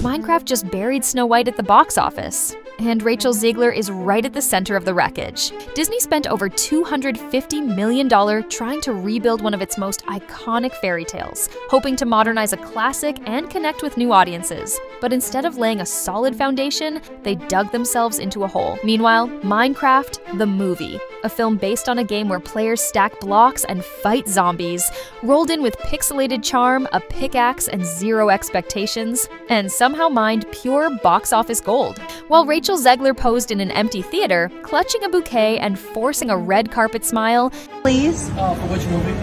Minecraft just buried Snow White at the box office. And Rachel Zegler is right at the center of the wreckage. Disney spent over $250 million trying to rebuild one of its most iconic fairy tales, hoping to modernize a classic and connect with new audiences. But instead of laying a solid foundation, they dug themselves into a hole. Meanwhile, Minecraft, the movie, a film based on a game where players stack blocks and fight zombies, rolled in with pixelated charm, a pickaxe, and zero expectations, and somehow mined pure box office gold. While Rachel Zegler posed in an empty theater, clutching a bouquet and forcing a red carpet smile. Please? For which movie?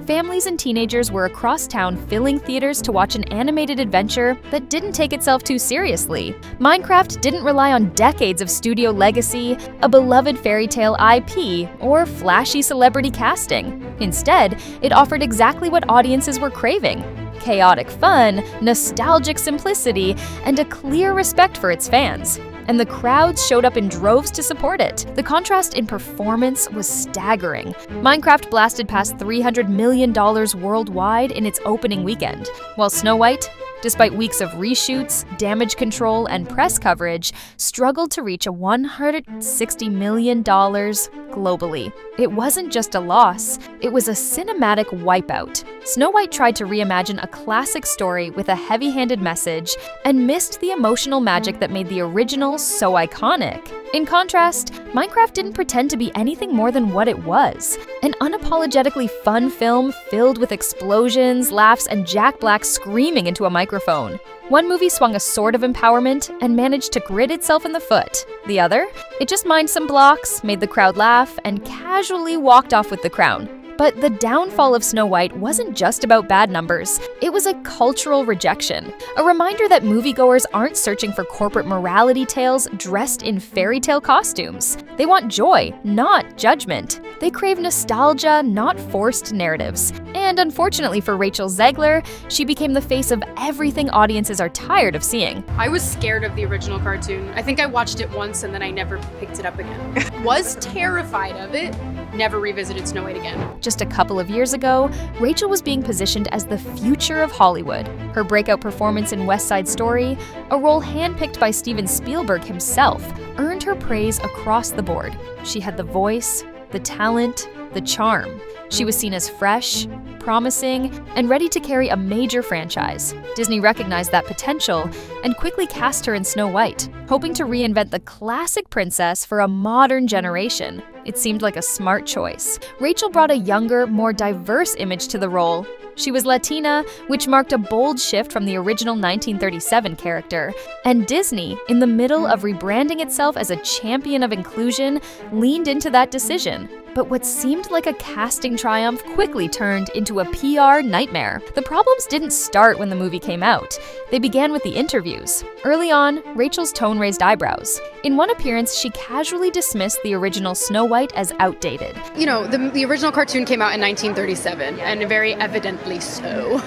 Families and teenagers were across town filling theaters to watch an animated adventure that didn't take itself too seriously. Minecraft didn't rely on decades of studio legacy, a beloved fairy tale IP, or flashy celebrity casting. Instead, it offered exactly what audiences were craving: chaotic fun, nostalgic simplicity, and a clear respect for its fans. And the crowds showed up in droves to support it. The contrast in performance was staggering. Minecraft blasted past $300 million worldwide in its opening weekend, while Snow White, despite weeks of reshoots, damage control, and press coverage, struggled to reach $160 million globally. It wasn't just a loss, it was a cinematic wipeout. Snow White tried to reimagine a classic story with a heavy-handed message and missed the emotional magic that made the original so iconic. In contrast, Minecraft didn't pretend to be anything more than what it was: an unapologetically fun film filled with explosions, laughs, and Jack Black screaming into a microphone. One movie swung a sword of empowerment and managed to grit itself in the foot. The other, it just mined some blocks, made the crowd laugh, and casually walked off with the crown. But the downfall of Snow White wasn't just about bad numbers, it was a cultural rejection. A reminder that moviegoers aren't searching for corporate morality tales dressed in fairy tale costumes. They want joy, not judgment. They crave nostalgia, not forced narratives. And unfortunately for Rachel Zegler, she became the face of everything audiences are tired of seeing. I was scared of the original cartoon. I think I watched it once and then I never picked it up again. Was terrified of it. Never revisited Snow White again. Just a couple of years ago, Rachel was being positioned as the future of Hollywood. Her breakout performance in West Side Story, a role handpicked by Steven Spielberg himself, earned her praise across the board. She had the voice, the talent, the charm. She was seen as fresh, promising, and ready to carry a major franchise. Disney recognized that potential and quickly cast her in Snow White, hoping to reinvent the classic princess for a modern generation. It seemed like a smart choice. Rachel brought a younger, more diverse image to the role. She was Latina, which marked a bold shift from the original 1937 character. And Disney, in the middle of rebranding itself as a champion of inclusion, leaned into that decision. But what seemed like a casting triumph quickly turned into a PR nightmare. The problems didn't start when the movie came out. They began with the interviews. Early on, Rachel's tone raised eyebrows. In one appearance, she casually dismissed the original Snow White as outdated. You know, the original cartoon came out in 1937, and very evidently so.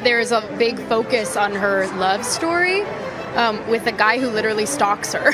There's a big focus on her love story. With a guy who literally stalks her.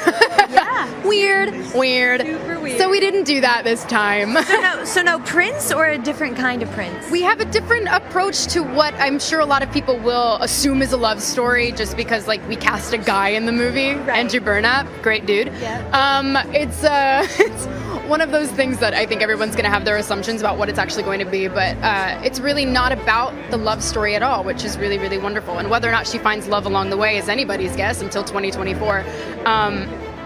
Yeah. Weird. Super weird. So we didn't do that this time. So no prince, or a different kind of prince? We have a different approach to what I'm sure a lot of people will assume is a love story just because, like, we cast a guy in the movie. Right. Andrew Burnap, great dude. Yeah. It's one of those things that I think everyone's going to have their assumptions about what it's actually going to be, but it's really not about the love story at all, which is really, really wonderful. And whether or not she finds love along the way is anybody's guess until 2024.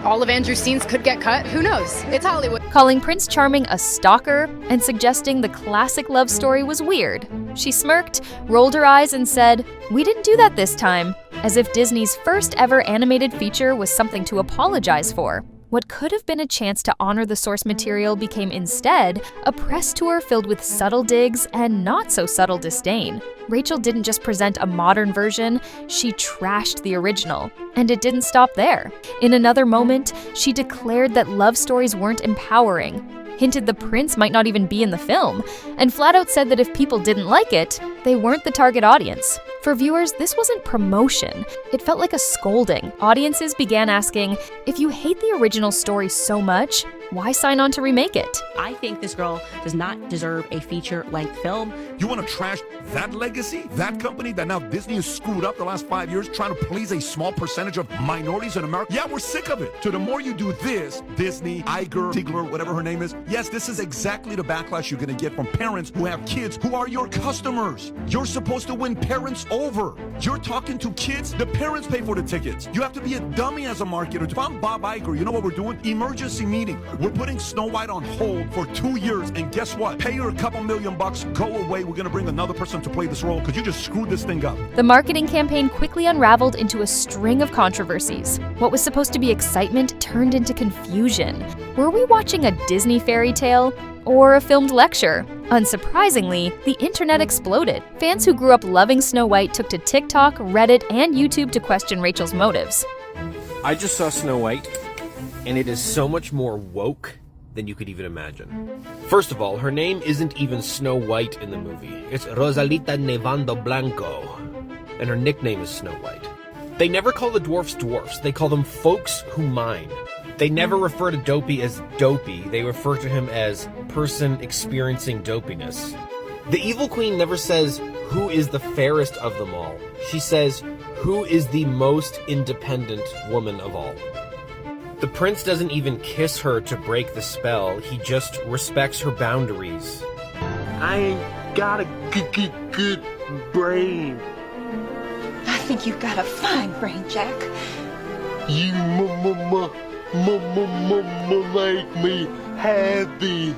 All of Andrew's scenes could get cut. Who knows? It's Hollywood. Calling Prince Charming a stalker and suggesting the classic love story was weird. She smirked, rolled her eyes, and said, "We didn't do that this time," as if Disney's first ever animated feature was something to apologize for. What could have been a chance to honor the source material became instead a press tour filled with subtle digs and not so subtle disdain. Rachel didn't just present a modern version, she trashed the original. And it didn't stop there. In another moment, she declared that love stories weren't empowering, hinted the prince might not even be in the film, and flat out said that if people didn't like it, they weren't the target audience. For viewers, this wasn't promotion. It felt like a scolding. Audiences began asking, if you hate the original story so much, why sign on to remake it? I think this girl does not deserve a feature-length film. You want to trash that legacy? That company that now Disney has screwed up the last 5 years trying to please a small percentage of minorities in America? Yeah, we're sick of it. So the more you do this, Disney, Zegler, whatever her name is, yes, this is exactly the backlash you're going to get from parents who have kids who are your customers. You're supposed to win parents over. You're talking to kids, the parents pay for the tickets. You have to be a dummy as a marketer. If I'm Bob Iger, you know what we're doing? Emergency meeting. We're putting Snow White on hold for 2 years, and guess what? Pay her a couple $1,000,000, go away. We're gonna bring another person to play this role because you just screwed this thing up. The marketing campaign quickly unraveled into a string of controversies. What was supposed to be excitement turned into confusion. Were we watching a Disney fairy tale or a filmed lecture? Unsurprisingly, the internet exploded. Fans who grew up loving Snow White took to TikTok, Reddit, and YouTube to question Rachel's motives. I just saw Snow White, and it is so much more woke than you could even imagine. First of all, her name isn't even Snow White in the movie. It's Rosalita Nevando Blanco, and her nickname is Snow White. They never call the dwarfs dwarfs, they call them folks who mine. They never refer to Dopey as Dopey, they refer to him as person experiencing dopiness. The evil queen never says, who is the fairest of them all? She says, who is the most independent woman of all? The prince doesn't even kiss her to break the spell, he just respects her boundaries. I ain't got a good brain. I think you've got a fine brain, Jack. You make me happy.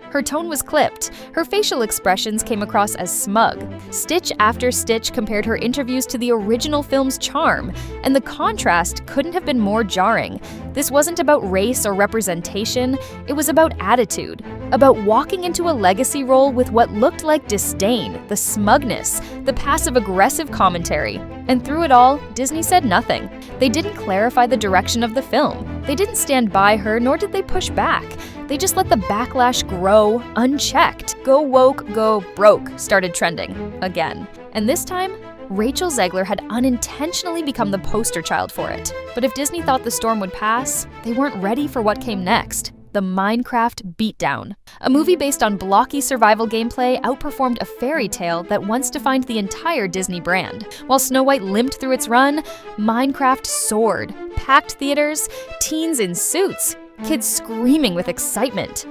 Her tone was clipped. Her facial expressions came across as smug. Stitch after stitch compared her interviews to the original film's charm, and the contrast couldn't have been more jarring. This wasn't about race or representation, it was about attitude, about walking into a legacy role with what looked like disdain, the smugness, the passive-aggressive commentary. And through it all, Disney said nothing. They didn't clarify the direction of the film. They didn't stand by her, nor did they push back. They just let the backlash grow unchecked. Go woke, go broke started trending again. And this time, Rachel Zegler had unintentionally become the poster child for it. But if Disney thought the storm would pass, they weren't ready for what came next. The Minecraft Beatdown. A movie based on blocky survival gameplay outperformed a fairy tale that once defined the entire Disney brand. While Snow White limped through its run, Minecraft soared. Packed theaters, teens in suits, kids screaming with excitement.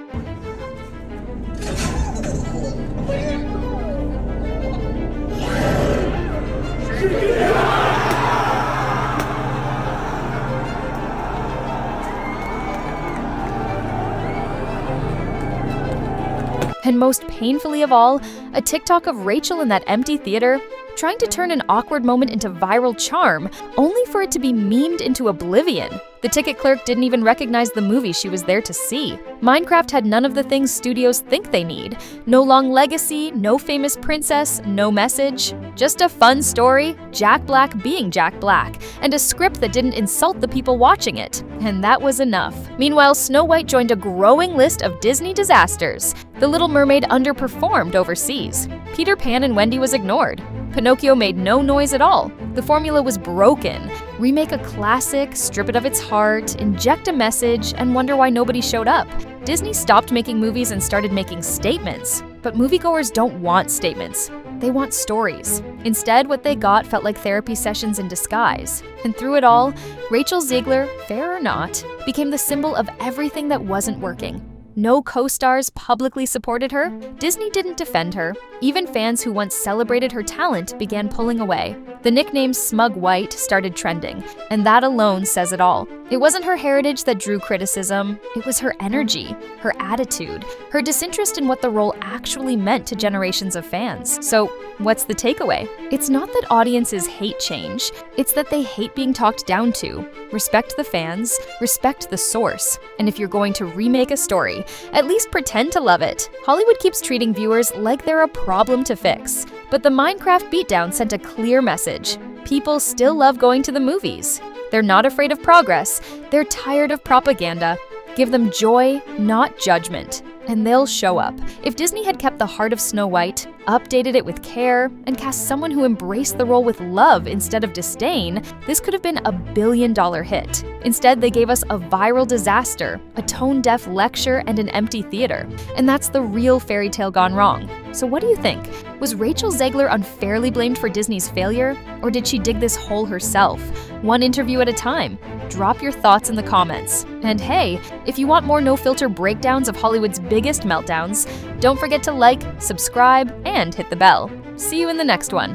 And most painfully of all, a TikTok of Rachel in that empty theater trying to turn an awkward moment into viral charm, only for it to be memed into oblivion. The ticket clerk didn't even recognize the movie she was there to see. Minecraft had none of the things studios think they need. No long legacy, no famous princess, no message. Just a fun story, Jack Black being Jack Black, and a script that didn't insult the people watching it. And that was enough. Meanwhile, Snow White joined a growing list of Disney disasters. The Little Mermaid underperformed overseas. Peter Pan and Wendy was ignored. Pinocchio made no noise at all. The formula was broken. Remake a classic, strip it of its heart, inject a message, and wonder why nobody showed up. Disney stopped making movies and started making statements. But moviegoers don't want statements. They want stories. Instead, what they got felt like therapy sessions in disguise. And through it all, Rachel Zegler, fair or not, became the symbol of everything that wasn't working. No co-stars publicly supported her. Disney didn't defend her. Even fans who once celebrated her talent began pulling away. The nickname Smug White started trending, and that alone says it all. It wasn't her heritage that drew criticism, it was her energy, her attitude, her disinterest in what the role actually meant to generations of fans. So, what's the takeaway? It's not that audiences hate change, it's that they hate being talked down to. Respect the fans, respect the source, and if you're going to remake a story, at least pretend to love it. Hollywood keeps treating viewers like they're a problem to fix. But the Minecraft Beatdown sent a clear message. People still love going to the movies. They're not afraid of progress. They're tired of propaganda. Give them joy, not judgment. and they'll show up. If Disney had kept the heart of Snow White, updated it with care, and cast someone who embraced the role with love instead of disdain, this could have been a billion-dollar hit. Instead, they gave us a viral disaster, a tone-deaf lecture, and an empty theater. And that's the real fairy tale gone wrong. So what do you think? Was Rachel Zegler unfairly blamed for Disney's failure? Or did she dig this hole herself? One interview at a time. Drop your thoughts in the comments. And hey, if you want more no-filter breakdowns of Hollywood's biggest meltdowns, don't forget to like, subscribe, and hit the bell. See you in the next one.